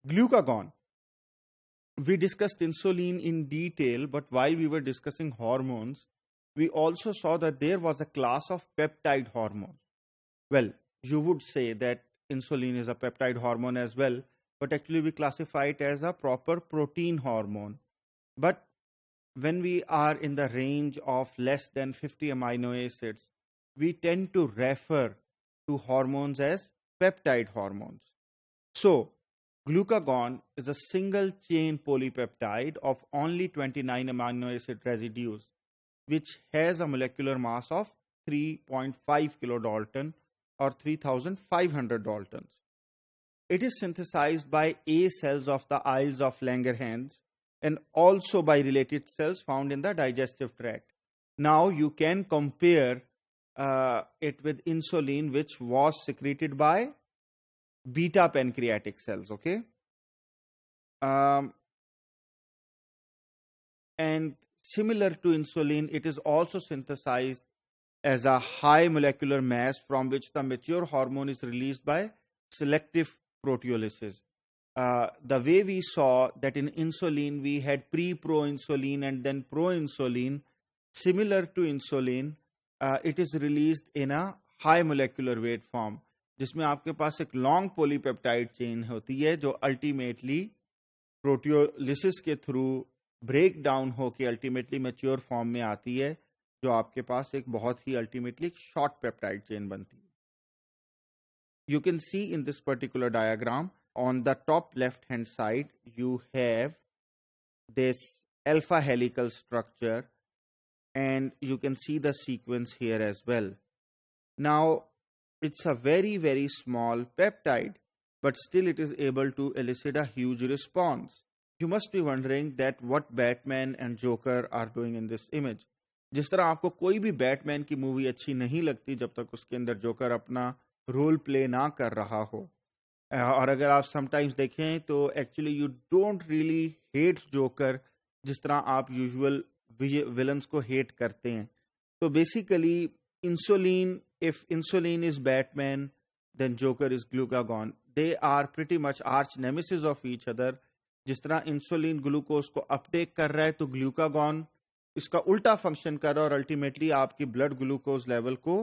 Glucagon. We discussed insulin in detail, but while we were discussing hormones, we also saw that there was a class of peptide hormones. Well, you would say that insulin is a peptide hormone as well, but actually we classify it as a proper protein hormone. But when we are in the range of less than 50 amino acids, we tend to refer to hormones as peptide hormones. So, glucagon is a single chain polypeptide of only 29 amino acid residues, which has a molecular mass of 3.5 kilodalton or 3500 daltons. It is synthesized by A cells of the Isles of Langerhans and also by related cells found in the digestive tract. Now you can compare it with insulin, which was secreted by beta pancreatic cells, okay? And similar to insulin, it is also synthesized as a high molecular mass from which the mature hormone is released by selective proteolysis. The way we saw that in insulin we had pre-proinsulin and then proinsulin, similar to insulin, it is released in a high molecular weight form, جس میں آپ کے پاس ایک long پولی peptide چین ہوتی ہے جو ultimately پروٹیولیسس کے through break down ہو کے الٹیمیٹلی میچیور فارم میں آتی ہے، جو آپ کے پاس ایک بہت ہی الٹیمیٹلی شارٹ پیپٹائڈ چین بنتی ہے. You can see in this particular diagram, on the top left hand side, you have this alpha helical structure and you can see the sequence here as well. Now, it's a very, very small peptide, but still it is able to elicit a huge response. You must be wondering that what Batman and Joker are doing in this image. جس طرح آپ کو کوئی بھی bat مین کی movie اچھی نہیں لگتی جب تک اس کے اندر جوکر اپنا رول پلے نہ کر رہا ہو، اور اگر آپ سم ٹائمز دیکھیں تو actually you don't really hate joker جس طرح آپ یوزول ولنس کو ہیٹ کرتے ہیں. تو basically insulin, if insulin is Batman, then Joker is glucagon. They are pretty much arch nemesis of each other. جس طرح انسولین گلوکوز کو اپٹیک کر رہا ہے تو گلوکاگون اس کا الٹا فنکشن کر رہا ہے اور الٹیمیٹلی آپ کی بلڈ گلوکوز لیول کو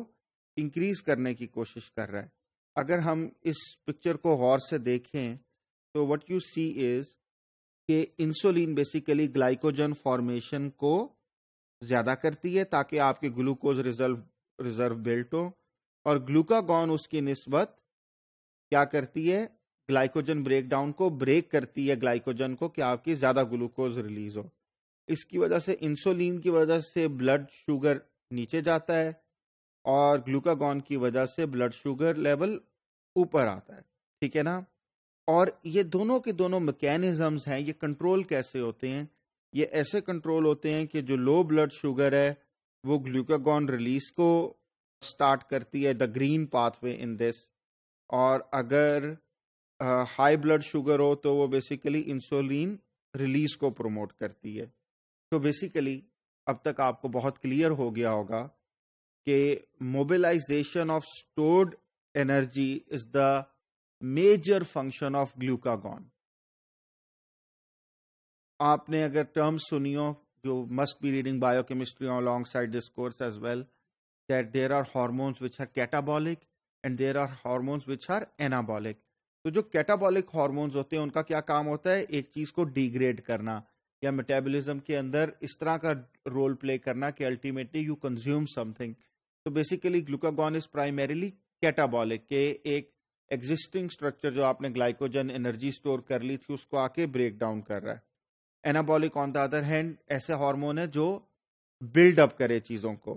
انکریز کرنے کی کوشش کر رہا ہے. اگر ہم اس پکچر کو غور سے دیکھیں تو what you see is کہ انسولین بیسیکلی گلائکوجن فارمیشن کو زیادہ کرتی ہے تاکہ آپ کے گلوکوز ریزرو بلٹ ہو، اور گلوکاگون اس کی نسبت کیا کرتی ہے، گلائکوجن بریک ڈاؤن کو بریک کرتی ہے گلائکوجن کو کہ آپ کی زیادہ گلوکوز ریلیز ہو. اس کی وجہ سے انسولین کی وجہ سے بلڈ شوگر نیچے جاتا ہے اور گلوکاگون کی وجہ سے بلڈ شوگر لیول اوپر آتا ہے. ٹھیک ہے نا؟ اور یہ دونوں کے دونوں میکینزمز ہیں. یہ کنٹرول کیسے ہوتے ہیں؟ یہ ایسے کنٹرول ہوتے ہیں کہ جو لو بلڈ شوگر ہے وہ گلوکاگون ریلیز کو سٹارٹ کرتی ہے، دا گرین پاتھ وے ان دس، اور اگر ہائی بلڈ شوگر ہو تو وہ بیسیکلی انسولین ریلیز کو پروموٹ کرتی ہے. تو بیسیکلی اب تک آپ کو بہت کلیئر ہو گیا ہوگا کہ mobilisation of stored energy is the major function of glucagon. آپ نے اگر ٹرم سنی ہو، you must be reading biochemistry alongside this course as well, that there are hormones which are catabolic and there are hormones which are anabolic. تو جو catabolic hormones ہوتے ہیں ان کا کیا کام ہوتا ہے؟ ایک چیز کو ڈیگریڈ کرنا یا میٹابولزم کے اندر اس طرح کا رول پلے کرنا کہ ultimately you consume some thing. تو بیسیکلی گلوکاگون از پرائمریلی کیٹابولک، کہ ایک ایگزسٹنگ اسٹرکچر جو آپ نے گلائکوجن انرجی اسٹور کر لی تھی اس کو آ کے بریک ڈاؤن کر رہا ہے. Anabolic on the other hand ایسے ہارمون ہے جو بلڈ اپ کرے چیزوں کو.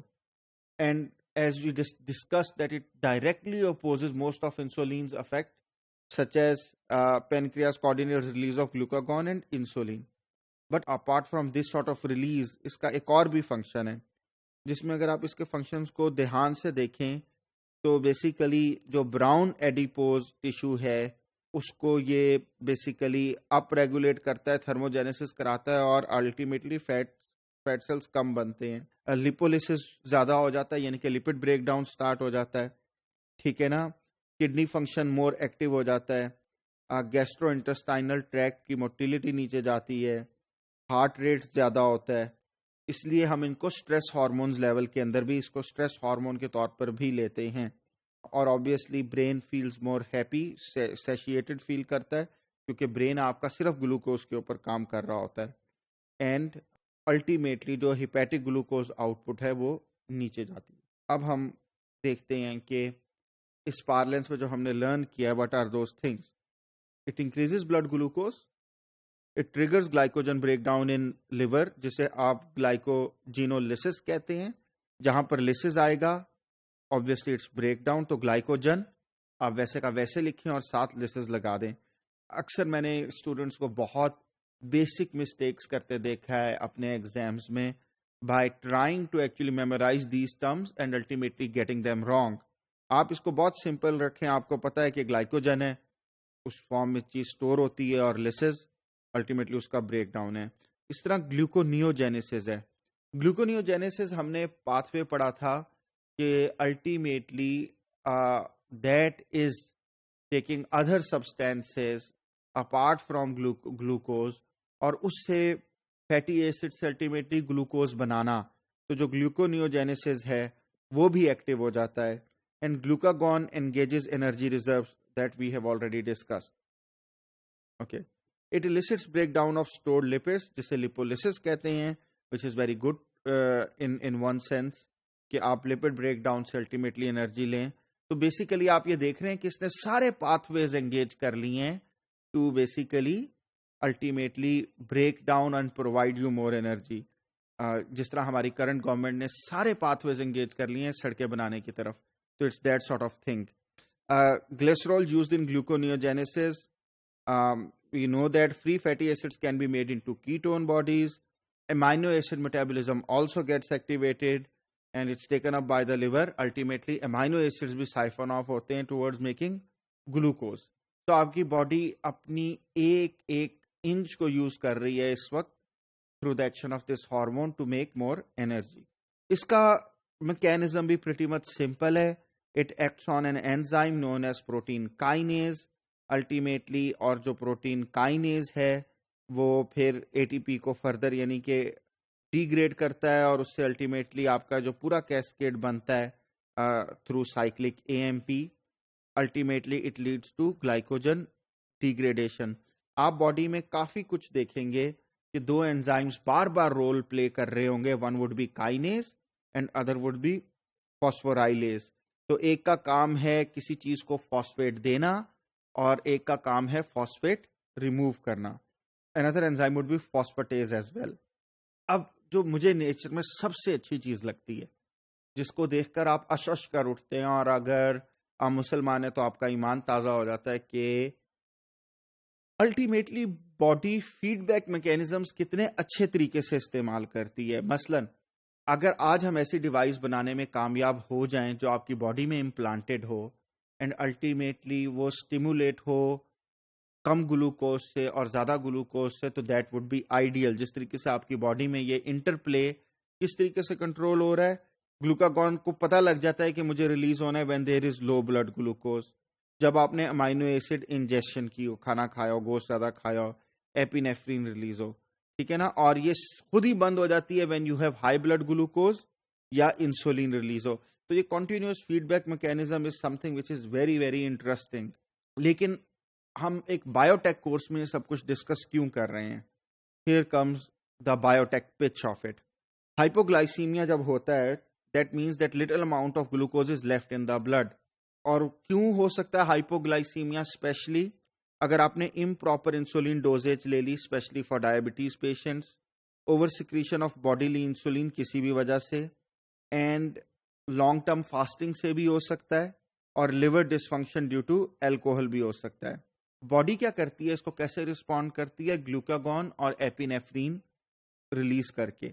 And as we discuss that it directly opposes most of insulin's effect such as pancreas coordinate release of glucagon and insulin. But apart from this sort of release اس کا ایک اور بھی فنکشن ہے جس میں اگر آپ اس کے فنکشنز کو دھیان سے دیکھیں تو بیسیکلی جو براؤن ایڈیپوز ٹیشو ہے اس کو یہ بیسیکلی اپ ریگولیٹ کرتا ہے، تھرموجینیسس کراتا ہے اور الٹیمیٹلی فیٹ سیلز کم بنتے ہیں، لیپولیسس زیادہ ہو جاتا ہے، یعنی کہ لپڈ بریک ڈاؤن سٹارٹ ہو جاتا ہے. ٹھیک ہے نا؟ کڈنی فنکشن مور ایکٹیو ہو جاتا ہے. گیسٹرو انٹسٹائنل ٹریکٹ کی موٹیلٹی نیچے جاتی ہے، ہارٹ ریٹ زیادہ ہوتا ہے. اس لیے ہم ان کو سٹریس ہارمونز لیول کے اندر بھی اس کو سٹریس ہارمون کے طور پر بھی لیتے ہیں. اور obviously brain feels more happy, satiated feel کرتا ہے کیونکہ برین آپ کا صرف گلوکوز کے اوپر کام کر رہا ہوتا ہے. اینڈ الٹیمیٹلی جو ہیپیٹک گلوکوز آؤٹ پٹ ہے وہ نیچے جاتی ہے. اب ہم دیکھتے ہیں کہ اس پارلنس میں جو ہم نے لرن کیا what are those things. It increases blood glucose, it triggers glycogen break down in liver جسے آپ گلائکوجینولیسس کہتے ہیں. جہاں پر لیسز آئے گا obviously it's break down تو گلائکوجن آپ ویسے کا ویسے لکھیں اور ساتھ لیسز لگا دیں. اکثر میں نے اسٹوڈنٹس کو بہت بیسک مسٹیکس کرتے دیکھا ہے اپنے ایگزامز میں by trying to actually memorize these terms and ultimately getting them wrong. آپ اس کو بہت سمپل رکھیں، آپ کو پتا ہے کہ گلائکوجن ہے، اس فارم میں چیز سٹور ہوتی ہے، اور لیسز الٹیمیٹلی اس کا بریک ڈاؤن ہے. اس طرح گلوکونیوجینیسس ہے. گلوکونیوجینیسس ہم نے پاتھ وے پڑھا تھا کہ ultimately that is taking other substances apart from glucose اور اس سے فیٹی ایسڈ سے الٹیمیٹلی گلوکوز بنانا. تو جو گلوکونیوجینیسس ہے وہ بھی ایکٹیو ہو جاتا ہے. And glucagon engages energy reserves that we have already discussed. Okay, it elicits break down of stored lipids جسے لیپولیسس کہتے ہیں which is very good in one sense کہ آپ لپڈ بریک ڈاؤن سے الٹیمیٹلی انرجی لیں. تو بیسیکلی آپ یہ دیکھ رہے ہیں کہ اس نے سارے پاتھ ویز انگیج کر لی ہیں to basically ultimately break down and provide you more energy. جس طرح ہماری کرنٹ گورنمنٹ نے سارے پاتھ ویز انگیج کر لیے ہیں سڑکیں بنانے کی طرف. تو it's that sort of thing. Glycerol used in gluconeogenesis. We know that free fatty acids can be made into ketone bodies. Amino acid metabolism also gets activated and it's taken up by the liver. Ultimately, amino acids بھی siphon off ہوتے ہیں towards making glucose. تو آپ کی body اپنی ایک inch کو use کر رہی ہے اس وقت through the action of this hormone to make more energy. اس کا mechanism بھی pretty much simple ہے. It acts on an enzyme known as protein kinase. Ultimately اور جو پروٹین کائنیز ہے وہ پھر اے ٹی پی کو فردر یعنی کہ ڈی گریڈ کرتا ہے اور اس سے الٹیمیٹلی آپ کا جو پورا کیسکیڈ بنتا ہے through cyclic A M P ultimately it leads to glycogen degradation. آپ باڈی میں کافی کچھ دیکھیں گے کہ دو انزائمز بار بار رول پلے کر رہے ہوں گے. One would be kinase and other would be phosphorylase. تو ایک کا کام ہے کسی چیز کو فاسفیٹ دینا اور ایک کا کام ہے فاسفیٹ ریموو کرنا. another enzyme would be phosphatase as well. اب جو مجھے نیچر میں سب سے اچھی چیز لگتی ہے جس کو دیکھ کر آپ اش کر اٹھتے ہیں اور اگر آپ مسلمان ہیں تو آپ کا ایمان تازہ ہو جاتا ہے کہ ultimately body feedback mechanisms کتنے اچھے طریقے سے استعمال کرتی ہے. مثلا اگر آج ہم ایسی ڈیوائس بنانے میں کامیاب ہو جائیں جو آپ کی باڈی میں امپلانٹڈ ہو اینڈ الٹیمیٹلی وہ اسٹیمولیٹ ہو کم گلوکوز سے اور زیادہ گلوکوز سے, تو دیٹ وڈ بی آئیڈیل. جس طریقے سے آپ کی باڈی میں یہ انٹرپلے کس طریقے سے کنٹرول ہو رہا ہے. گلوکاگون کو پتہ لگ جاتا ہے کہ مجھے ریلیز ہونا ہے when there is low blood glucose. جب آپ نے امائنو ایسڈ انجیکشن کی ہو, کھانا کھایا ہو, گوشت زیادہ کھایا ہو, ایپینیفرین ریلیز ہو, ٹھیک ہے نا, اور یہ خود ہی بند ہو جاتی ہے when you have high blood glucose یا انسولین ریلیز ہو. تو یہ continuous feedback mechanism is something which is very very interesting. لیکن ہم ایک بایوٹیک کورس میں سب کچھ ڈسکس کیوں کر رہے ہیں؟ Here comes the biotech pitch of it. Hypoglycemia جب ہوتا ہے that means that little amount of glucose is left in the blood. اور کیوں ہو سکتا ہے ہائپوگلائسیمیا؟ اسپیشلی اگر آپ نے امپراپر انسولین ڈوزیج لے لی, especially for diabetes patients, over secretion of bodily insulin کسی بھی وجہ سے, اینڈ لانگ ٹرم فاسٹنگ سے بھی ہو سکتا ہے, اور liver dysfunction due to alcohol بھی ہو سکتا ہے. باڈی کیا کرتی ہے, اس کو کیسے رسپونڈ کرتی ہے؟ گلوکاگون اور ایپینیفرین ریلیز کر کے.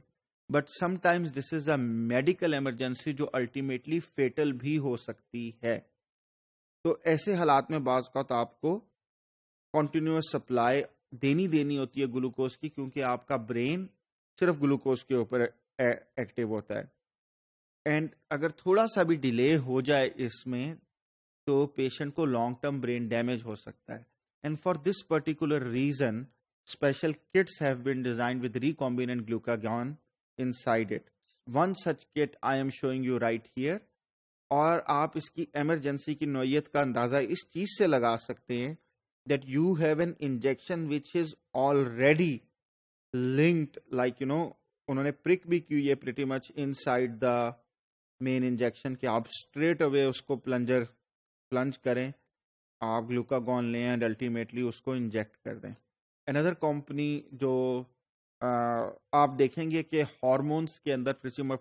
But some times this is a medical emergency جو الٹیمیٹلی فیٹل بھی ہو سکتی ہے. تو ایسے حالات میں بعض اوقات آپ کو کنٹینیوس سپلائی دینی ہوتی ہے گلوکوز کی, کیونکہ آپ کا برین صرف گلوکوز کے اوپر ایکٹیو ہوتا ہے. اینڈ اگر تھوڑا سا بھی ڈیلے ہو جائے اس میں تو پیشنٹ کو لانگ ٹرم برین ڈیمیج ہو سکتا ہے. And for this particular reason, special kits have been designed with recombinant glucagon inside it. One such kit I am showing you right here. اور آپ اس کی ایمرجنسی کی نوعیت کا اندازہ اس چیز سے لگا سکتے ہیں that you have an injection which is already linked, like انہوں نے پرک بھی کی ہے pretty much inside the main injection کہ آپ straight away اس کو پلنج کریں, آپ گلوکاگون لیں اینڈ الٹیمیٹلی اس کو انجیکٹ کر دیں. اندر کمپنی جو آپ دیکھیں گے کہ ہارمونس کے اندر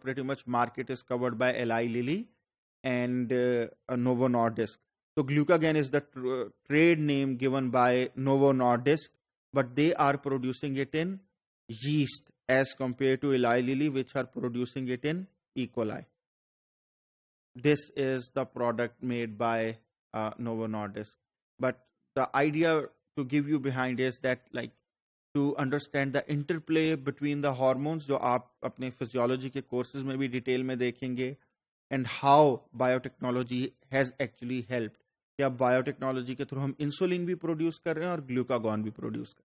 pretty much market is covered by Eli Lilly and Novo Nordisk. So Glucagon is the trade name given by Novo Nordisk, but they are producing it in yeast as compared to Eli Lilly, which are producing it in E. coli. This is the product made by Novo Nordisk. But the idea to give you behind is that, like, to understand the interplay between the hormones, جو آپ اپنے physiology کے courses میں بھی detail میں دیکھیں گے, and how biotechnology has actually helped. کہ اب بایوٹیکنالوجی کے تھرو ہم انسولین بھی پروڈیوس کر رہے ہیں اور گلوکاگون بھی پروڈیوس کر رہے ہیں.